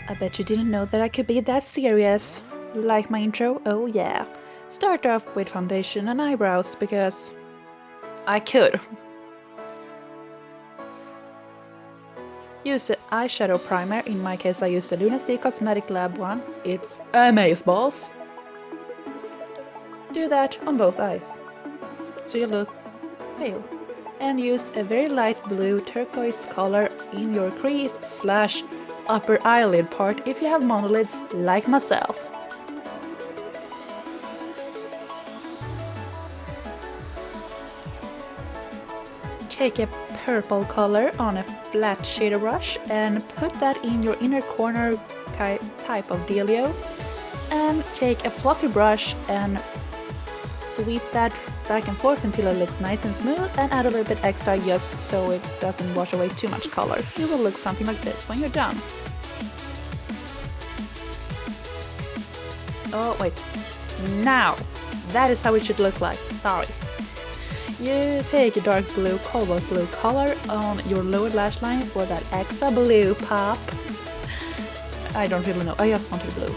I bet you didn't know that I could be that serious. Like my intro? Oh yeah. Start off with foundation and eyebrows because I could. Use the eyeshadow primer. In my case I use the Lunacy Cosmetic Lab one. It's amazeballs. Do that on both eyes, so you look pale. And use a very light blue turquoise color in your crease slash upper eyelid part if you have monolids like myself. Take a purple color on a flat shader brush and put that in your inner corner type of dealio. And take a fluffy brush and sweep that back and forth until it looks nice and smooth, and add a little bit extra just so it doesn't wash away too much color. You will look something like this when you're done. Oh wait, now that is how it should look like, sorry. You take a dark blue, cobalt blue color on your lower lash line for that extra blue pop. I don't really know, I just wanted blue.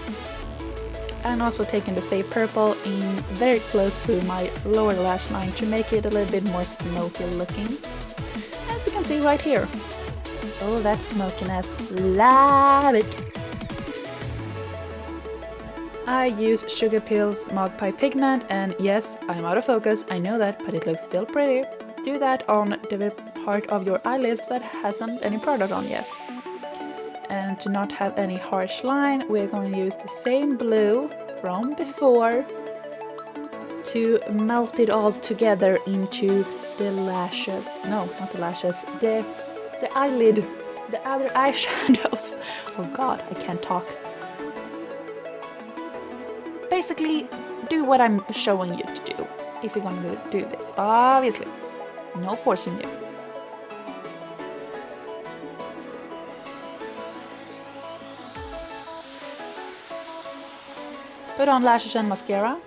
And also taking the same purple in very close to my lower lash line to make it a little bit more smoky looking. As you can see right here. Oh, that smokiness, love it! I use Sugar Pills Magpie Pigment, and yes, I'm out of focus, I know that, but it looks still pretty. Do that on the part of your eyelids that hasn't any product on yet. And to not have any harsh line, we're going to use the same blue from before to melt it all together into the lashes. No, not the lashes, the eyelid, the other eyeshadows. Oh god, I can't talk. Basically, do what I'm showing you to do if you're going to do this. Obviously, no forcing you. Put on lashes and mascara.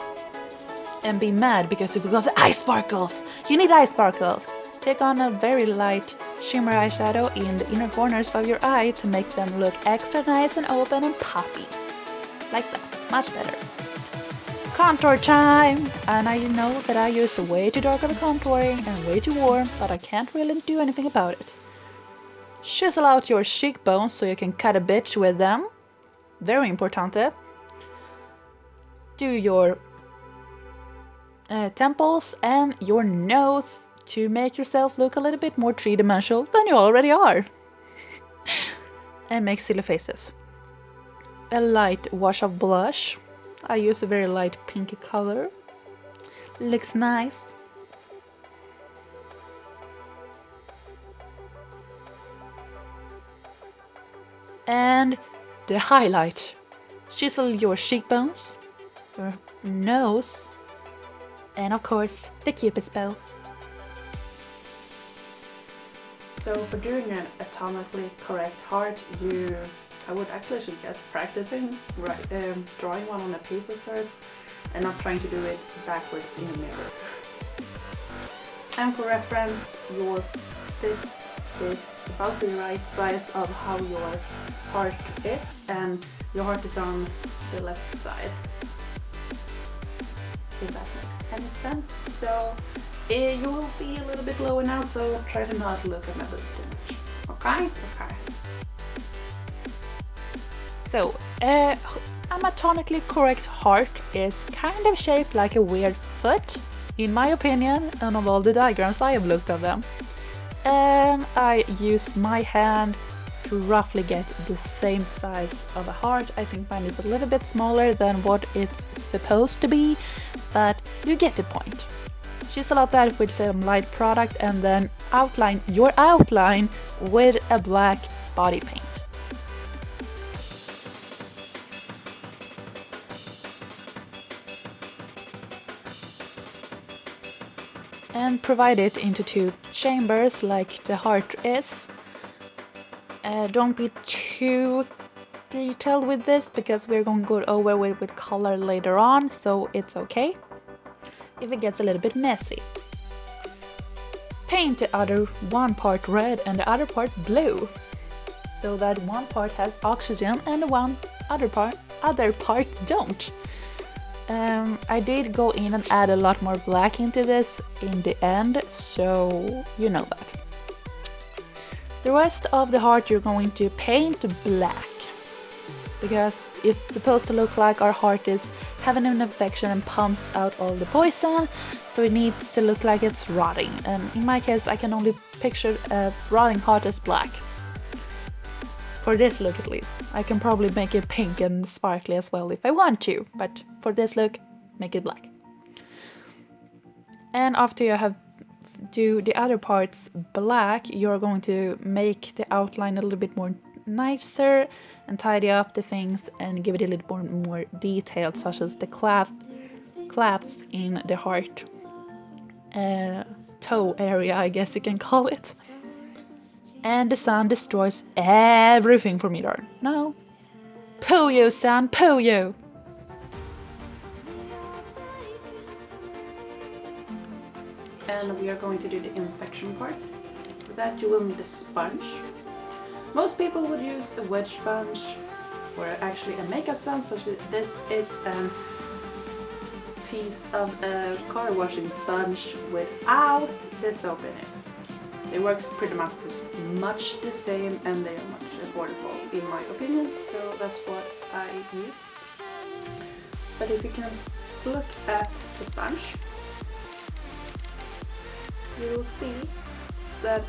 And be mad because you forgot the eye sparkles. You need eye sparkles. Take on a very light shimmer eyeshadow in the inner corners of your eye to make them look extra nice and open and poppy. Like that. Much better. Contour time! And I know that I use way too dark of a contouring and way too warm, but I can't really do anything about it. Chisel out your cheekbones so you can cut a bitch with them. Very importante. Do your temples and your nose to make yourself look a little bit more three-dimensional than you already are. And make silly faces. A light wash of blush. I use a very light pinky color. Looks nice. And the highlight. Chisel your cheekbones, your nose, and of course the Cupid's bow. So for doing an anatomically correct heart, I would actually suggest practicing drawing one on a paper first and not trying to do it backwards in the mirror. And for reference, your fist is about the right size of how your heart is, and your heart is on the left side, if that makes any sense. So you will be a little bit lower now, so try to not look at my boobs too much. Okay? Okay. So, a anatomically correct heart is kind of shaped like a weird foot, in my opinion, and of all the diagrams I have looked at them. And I use my hand to roughly get the same size of a heart. I think mine is a little bit smaller than what it's supposed to be, but you get the point. Chisel out that with some light product and then outline your outline with a black body paint. And provide it into two chambers like the heart is. Don't be too detailed with this because we're going to go over with color later on, so it's okay if it gets a little bit messy. Paint the other one part red and the other part blue. so that one part has oxygen and one other part don't. I did go in and add a lot more black into this in the end, so you know that. The rest of the heart you're going to paint black, because it's supposed to look like our heart is having an infection and pumps out all the poison, so it needs to look like it's rotting. And in my case, I can only picture a rotting heart as black. For this look at least. I can probably make it pink and sparkly as well if I want to, but for this look, make it black. And after you have do the other parts black, you're going to make the outline a little bit more nicer and tidy up the things and give it a little more detail, such as the clasps in the heart toe area, I guess you can call it. And the sun destroys everything for me, darn. No. Poo you, sun, poo you! And we are going to do the infection part. For that you will need a sponge. Most people would use a wedge sponge or actually a makeup sponge, but this is a piece of a car washing sponge without the soap in it. It works pretty much the same, and they are much affordable in my opinion, so that's what I use. But if you can look at the sponge, you will see that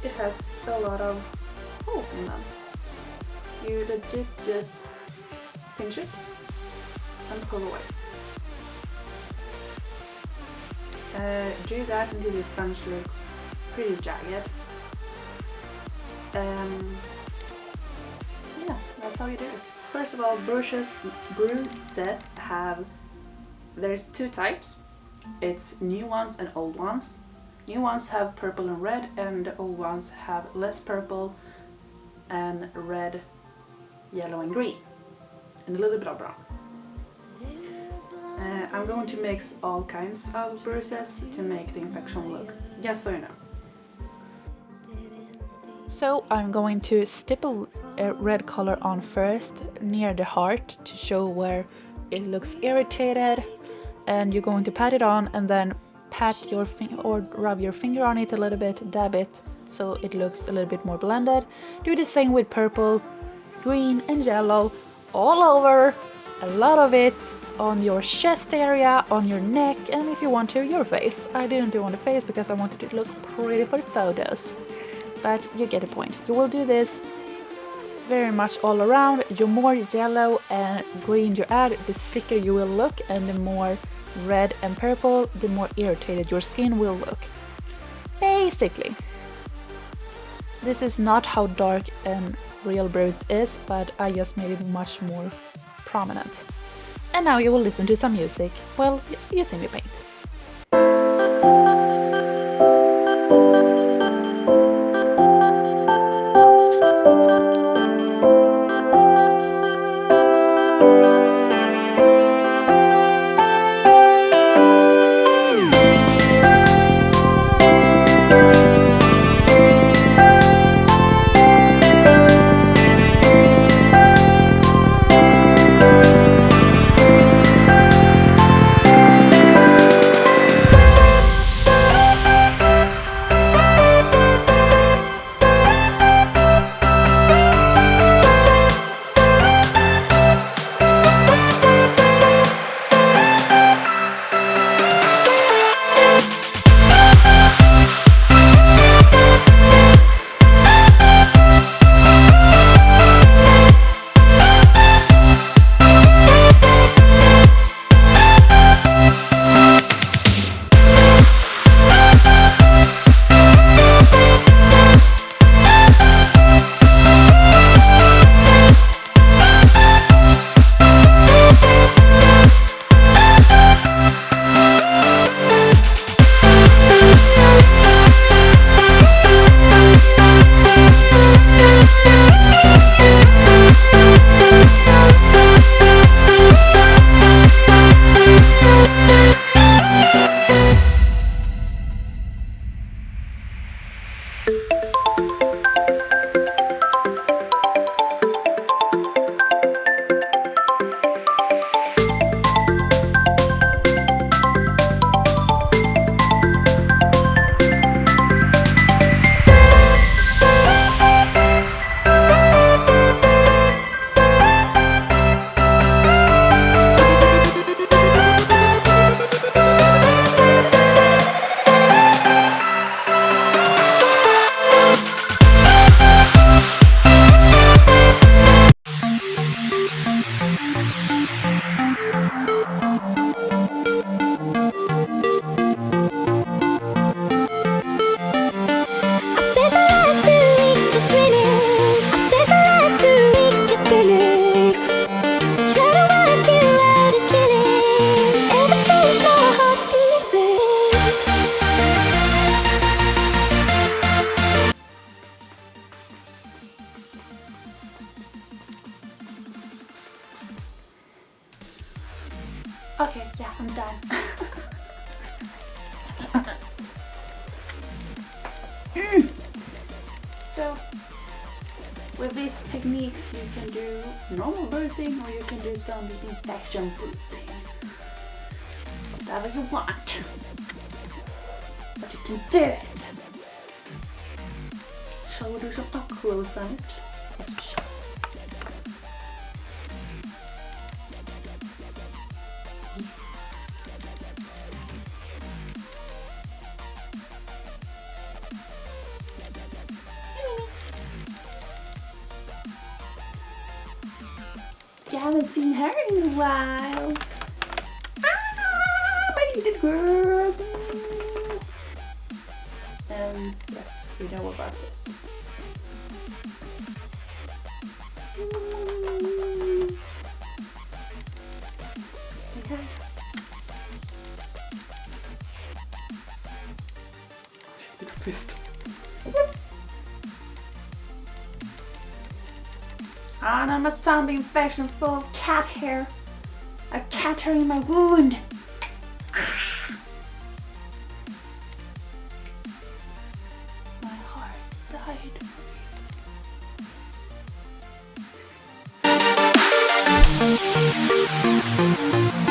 it has a lot of holes in them. You legit just pinch it and pull away. Do that until the sponge looks pretty jagged. Yeah, that's how you do it. First of all, Bruises have, there's two types. It's new ones and old ones. New ones have purple and red, and the old ones have less purple and red, yellow and green, and a little bit of brown. I'm going to mix all kinds of bruises to make the infection look just so you know. So I'm going to stipple a red color on first near the heart to show where it looks irritated, and you're going to pat it on and then pat your finger or rub your finger on it a little bit, dab it so it looks a little bit more blended. Do the same with purple, green and yellow all over, a lot of it on your chest area, on your neck, and if you want to, your face. I didn't do on the face because I wanted it to look pretty for photos, but you get the point. You will do this very much all around. The more yellow and green you add, the sicker you will look, and the more red and purple, the more irritated your skin will look. Basically. This is not how dark and real bruise is, but I just made it much more prominent. And now you will listen to some music. Well, you see me paint. So with these techniques you can do normal bruising or you can do some infection bruising. Whatever you want. But you can do it. Shall we do some up close on it? You haven't seen her in a while. Ah, my little girl. And yes, we know about this. Say hi. She's pissed. And I'm a zombie infection full of cat hair. A cat hair in my wound. My heart died for you.